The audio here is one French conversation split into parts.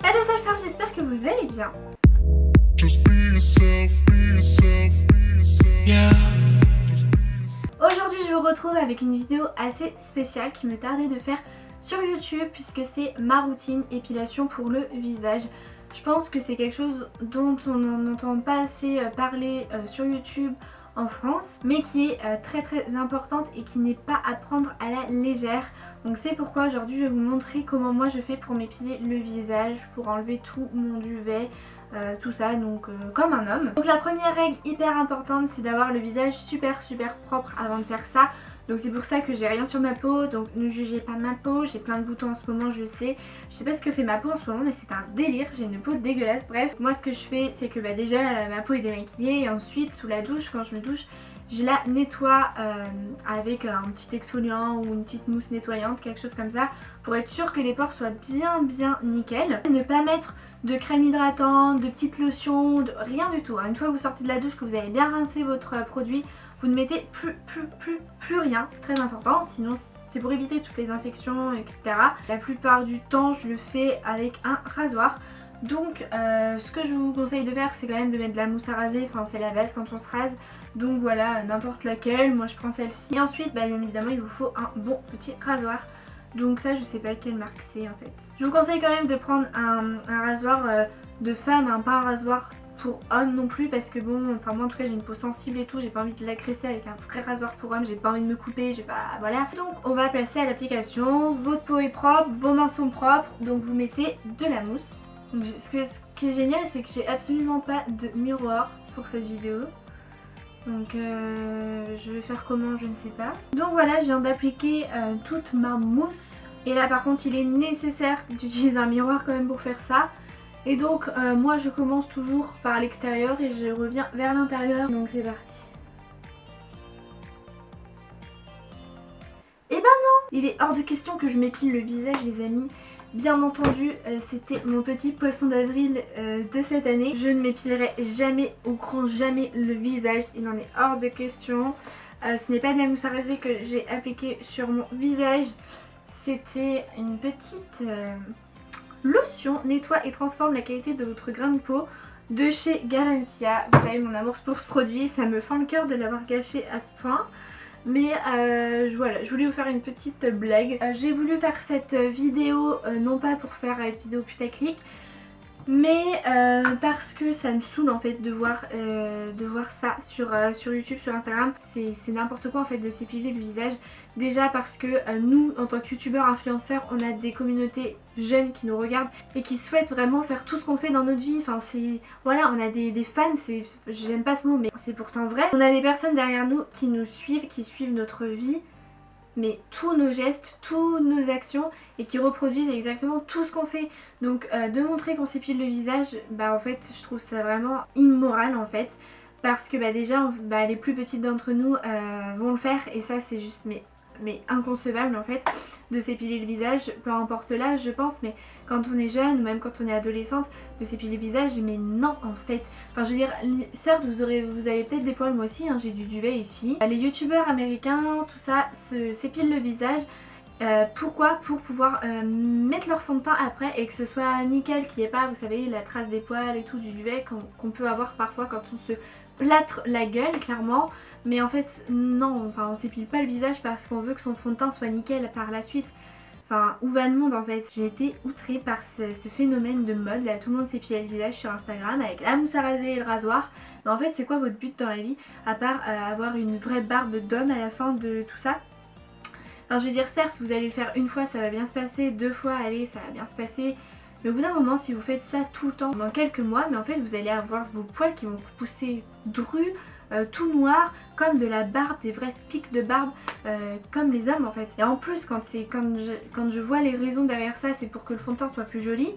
Hello Solfar, j'espère que vous allez bien. Aujourd'hui je vous retrouve avec une vidéo assez spéciale qui me tardait de faire sur YouTube puisque c'est ma routine épilation pour le visage. Je pense que c'est quelque chose dont on n'entend pas assez parler sur YouTube en France, mais qui est très importante et qui n'est pas à prendre à la légère. Donc c'est pourquoi aujourd'hui je vais vous montrer comment moi je fais pour m'épiler le visage, pour enlever tout mon duvet, tout ça, donc comme un homme. Donc la première règle hyper importante, c'est d'avoir le visage super propre avant de faire ça. Donc c'est pour ça que j'ai rien sur ma peau, donc ne jugez pas ma peau, j'ai plein de boutons en ce moment, je sais pas ce que fait ma peau en ce moment mais c'est un délire, j'ai une peau dégueulasse. Bref, moi ce que je fais c'est que déjà ma peau est démaquillée et ensuite sous la douche, quand je me douche, je la nettoie avec un petit exfoliant ou une petite mousse nettoyante, quelque chose comme ça, pour être sûr que les pores soient bien nickel. Ne pas mettre de crème hydratante, de petites lotions, rien du tout. Une fois que vous sortez de la douche, que vous avez bien rincé votre produit, vous ne mettez plus rien, c'est très important, sinon c'est pour éviter toutes les infections, etc. La plupart du temps je le fais avec un rasoir. Donc ce que je vous conseille de faire, c'est quand même de mettre de la mousse à raser, enfin c'est la base quand on se rase. Donc voilà, n'importe laquelle, moi je prends celle-ci. Et ensuite bien évidemment il vous faut un bon petit rasoir. Donc ça je sais pas quelle marque c'est en fait. Je vous conseille quand même de prendre un rasoir de femme, hein, pas un rasoir pour homme non plus, parce que bon, enfin moi en tout cas j'ai une peau sensible et tout, j'ai pas envie de l'agresser avec un vrai rasoir pour homme, j'ai pas envie de me couper, j'ai pas... voilà. Donc on va passer à l'application, votre peau est propre, vos mains sont propres, donc vous mettez de la mousse. Donc, ce qui est génial c'est que j'ai absolument pas de miroir pour cette vidéo. Donc je vais faire comment, je ne sais pas. Donc voilà, je viens d'appliquer toute ma mousse. Et là par contre il est nécessaire d'utiliser un miroir quand même pour faire ça. Et donc moi je commence toujours par l'extérieur et je reviens vers l'intérieur. Donc c'est parti. Et ben non, il est hors de question que je m'épile le visage les amis. Bien entendu c'était mon petit poisson d'avril de cette année. Je ne m'épilerai jamais, au grand jamais, le visage. Il en est hors de question. Ce n'est pas de la mousse à raser que j'ai appliqué sur mon visage. C'était une petite... lotion nettoie et transforme la qualité de votre grain de peau de chez Garancia. Vous savez mon amour pour ce produit, ça me fend le cœur de l'avoir gâché à ce point. Mais voilà, je voulais vous faire une petite blague. J'ai voulu faire cette vidéo non pas pour faire une vidéo putaclic, mais parce que ça me saoule en fait de voir ça sur YouTube, sur Instagram. C'est n'importe quoi en fait de s'épiler le visage. Déjà parce que nous en tant que youtubeurs influenceurs on a des communautés jeunes qui nous regardent et qui souhaitent vraiment faire tout ce qu'on fait dans notre vie. Enfin c'est... voilà, on a des fans, j'aime pas ce mot mais c'est pourtant vrai. On a des personnes derrière nous qui nous suivent, qui suivent notre vie, mais tous nos gestes, toutes nos actions et qui reproduisent exactement tout ce qu'on fait. Donc de montrer qu'on s'épile le visage, bah en fait je trouve ça vraiment immoral en fait. Parce que bah déjà les plus petites d'entre nous vont le faire et ça c'est juste mais inconcevable en fait de s'épiler le visage, peu importe l'âge je pense, mais quand on est jeune ou même quand on est adolescente, de s'épiler le visage, mais non en fait. Enfin je veux dire, certes vous avez peut-être des poils, moi aussi hein, j'ai du duvet ici. Les youtubeurs américains, tout ça, s'épilent le visage. Pourquoi? Pour pouvoir mettre leur fond de teint après et que ce soit nickel, qu'il n'y ait pas, vous savez, la trace des poils et tout du duvet qu'on peut avoir parfois quand on se plâtre la gueule clairement. Mais en fait non, enfin on s'épile pas le visage parce qu'on veut que son fond de teint soit nickel par la suite. Enfin où va le monde en fait? J'ai été outrée par ce phénomène de mode, là tout le monde s'épile le visage sur Instagram avec la mousse à raser et le rasoir. Mais en fait c'est quoi votre but dans la vie à part avoir une vraie barbe d'homme à la fin de tout ça? Enfin je veux dire certes vous allez le faire une fois ça va bien se passer, deux fois allez ça va bien se passer. Mais au bout d'un moment si vous faites ça tout le temps, dans quelques mois, mais en fait vous allez avoir vos poils qui vont pousser drus, tout noir, comme de la barbe, des vrais pics de barbe, comme les hommes en fait. Et en plus quand je vois les raisons derrière ça, c'est pour que le fond de teint soit plus joli.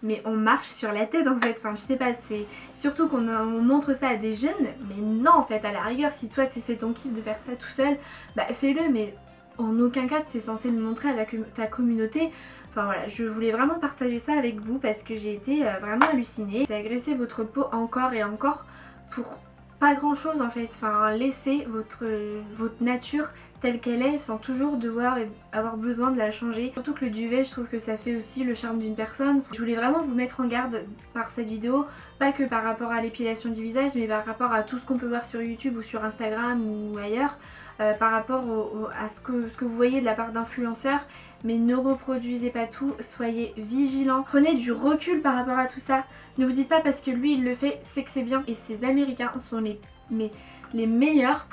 Mais on marche sur la tête en fait, enfin je sais pas, c'est surtout qu'on montre ça à des jeunes, mais non en fait, à la rigueur si toi c'est ton kiff de faire ça tout seul, bah fais-le, mais en aucun cas tu es censé le montrer à ta communauté. Enfin voilà, je voulais vraiment partager ça avec vous parce que j'ai été vraiment hallucinée. C'est agresser votre peau encore et encore pour pas grand chose en fait. Enfin laissez votre nature telle qu'elle est sans toujours devoir avoir besoin de la changer. Surtout que le duvet, je trouve que ça fait aussi le charme d'une personne. Je voulais vraiment vous mettre en garde par cette vidéo, pas que par rapport à l'épilation du visage, mais par rapport à tout ce qu'on peut voir sur YouTube ou sur Instagram ou ailleurs, par rapport à ce que vous voyez de la part d'influenceurs. Mais ne reproduisez pas tout, soyez vigilants, prenez du recul par rapport à tout ça. Ne vous dites pas parce que lui il le fait, c'est que c'est bien. Et ces Américains sont les meilleurs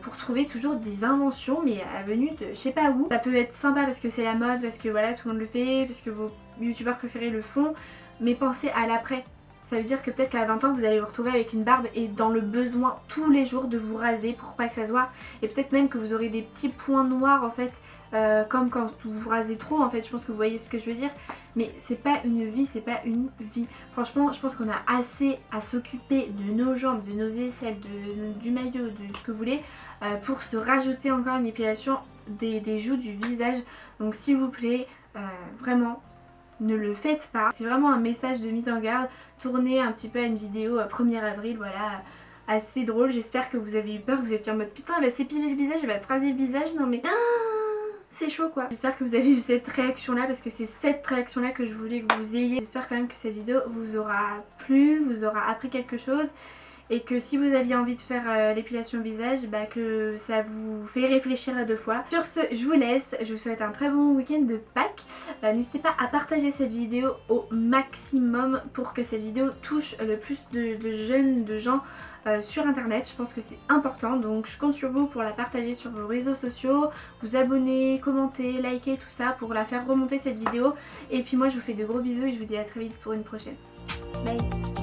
pour trouver toujours des inventions, mais venues de je sais pas où. Ça peut être sympa parce que c'est la mode, parce que voilà tout le monde le fait, parce que vos youtubeurs préférés le font, mais pensez à l'après. Ça veut dire que peut-être qu'à 20 ans vous allez vous retrouver avec une barbe et dans le besoin tous les jours de vous raser pour pas que ça se voit. Et peut-être même que vous aurez des petits points noirs en fait, comme quand vous vous rasez trop en fait, je pense que vous voyez ce que je veux dire. Mais c'est pas une vie, c'est pas une vie. Franchement je pense qu'on a assez à s'occuper de nos jambes, de nos aisselles, du maillot, de ce que vous voulez, pour se rajouter encore une épilation des joues, du visage. Donc s'il vous plaît, vraiment ne le faites pas. C'est vraiment un message de mise en garde. Tournez un petit peu à une vidéo 1er avril, voilà, assez drôle. J'espère que vous avez eu peur, que vous étiez en mode putain elle va s'épiler le visage, elle va se raser le visage, non mais c'est chaud quoi. J'espère que vous avez eu cette réaction là parce que c'est cette réaction là que je voulais que vous ayez. J'espère quand même que cette vidéo vous aura plu, vous aura appris quelque chose. Et que si vous aviez envie de faire l'épilation visage, bah que ça vous fait réfléchir à 2 fois. Sur ce, je vous laisse, je vous souhaite un très bon week-end de Pâques. N'hésitez pas à partager cette vidéo au maximum pour que cette vidéo touche le plus de jeunes, de gens sur internet. Je pense que c'est important, donc je compte sur vous pour la partager sur vos réseaux sociaux, vous abonner, commenter, liker, tout ça pour la faire remonter cette vidéo. Et puis moi je vous fais de gros bisous et je vous dis à très vite pour une prochaine. Bye.